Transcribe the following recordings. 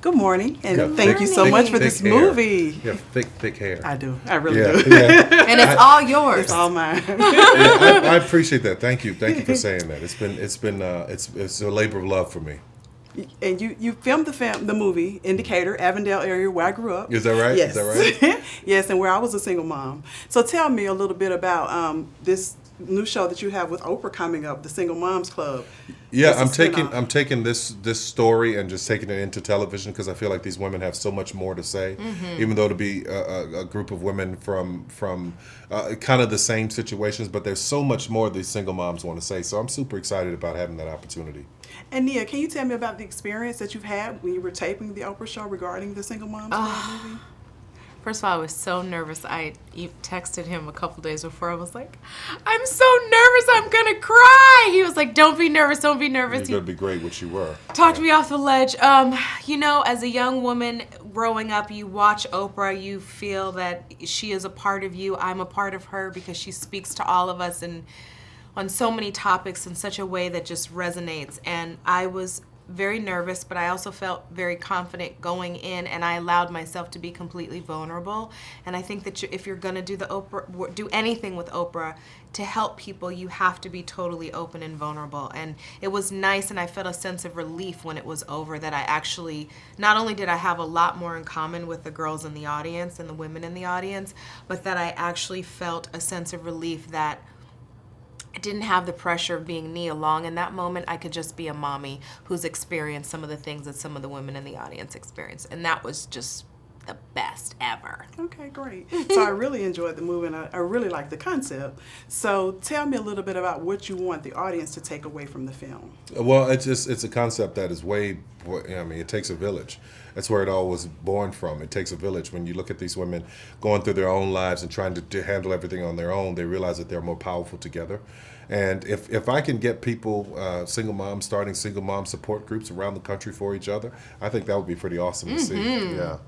Good morning, and Yeah, thank you so much for this hair. movie. Yeah, thick hair. I do. I really Yeah, do. yeah. And it's all yours. It's all mine. I appreciate that. Thank you for saying that. It's a labor of love for me. And you filmed the movie Indicator, Avondale area where I grew up. Is that right? Yes. Is that right? Yes, and where I was a single mom. So tell me a little bit about this new show that you have with Oprah coming up, the Single Moms Club. Yeah, It's a spin-off. I'm taking this story and just taking it into television because I feel like these women have so much more to say. Even though to be a group of women from kind of the same situations, but there's so much more these single moms want to say. So I'm super excited about having that opportunity. And Nia, can you tell me about the experience that you've had when you were taping the Oprah show regarding the Single Moms Club movie? First of all, I was so nervous. I texted him a couple days before. I was like, I'm so nervous, I'm gonna cry. He was like, don't be nervous, don't be nervous. You're gonna be great, which you were. Talked me off the ledge. You know, as a young woman growing up, you watch Oprah, you feel that she is a part of you. I'm a part of her because she speaks to all of us and on so many topics in such a way that just resonates. And I was very nervous, but I also felt very confident going in, and I allowed myself to be completely vulnerable. And I think that if you're going to do anything with Oprah to help people, you have to be totally open and vulnerable. And it was nice, and I felt a sense of relief when it was over that I actually, not only did I have a lot more in common with the girls in the audience and the women in the audience, but that I actually felt a sense of relief that I didn't have the pressure of being Nia Long. In that moment, I could just be a mommy who's experienced some of the things that some of the women in the audience experienced. And that was just the best ever. Okay, great. So I really enjoyed the movie, and I really like the concept. So tell me a little bit about what you want the audience to take away from the film. Well, it's a concept that is it takes a village. That's where it all was born from. It takes a village. When you look at these women going through their own lives and trying to handle everything on their own, they realize that they're more powerful together. And if I can get people, single moms, starting single mom support groups around the country for each other, I think that would be pretty awesome to see. Yeah.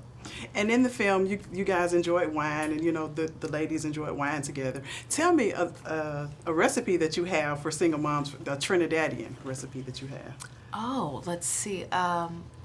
And in the film, you guys enjoyed wine, and the ladies enjoyed wine together. Tell me a recipe that you have for single moms, the Trinidadian recipe that you have. Oh, let's see.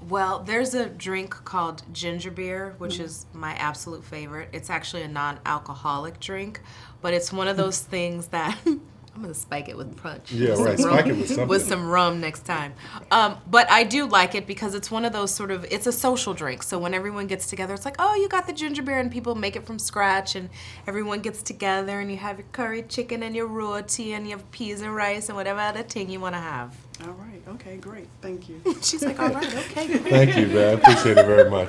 Well, there's a drink called ginger beer, which is my absolute favorite. It's actually a non-alcoholic drink, but it's one of those things that I'm gonna spike it with punch. Yeah, right. Spike it with something. With some rum next time. But I do like it because it's one of those it's a social drink. So when everyone gets together, it's like, oh, you got the ginger beer, and people make it from scratch, and everyone gets together, and you have your curry chicken and your roti and your peas and rice and whatever other thing you want to have. All right. Okay, great. Thank you. She's like, all right, okay. Thank you, man. I appreciate it very much.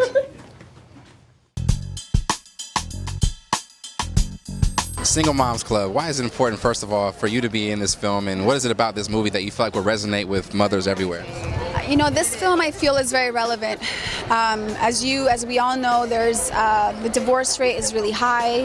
Single Moms Club. Why is it important, first of all, for you to be in this film, and what is it about this movie that you feel like will resonate with mothers everywhere? You know, this film I feel is very relevant. As we all know, there's the divorce rate is really high.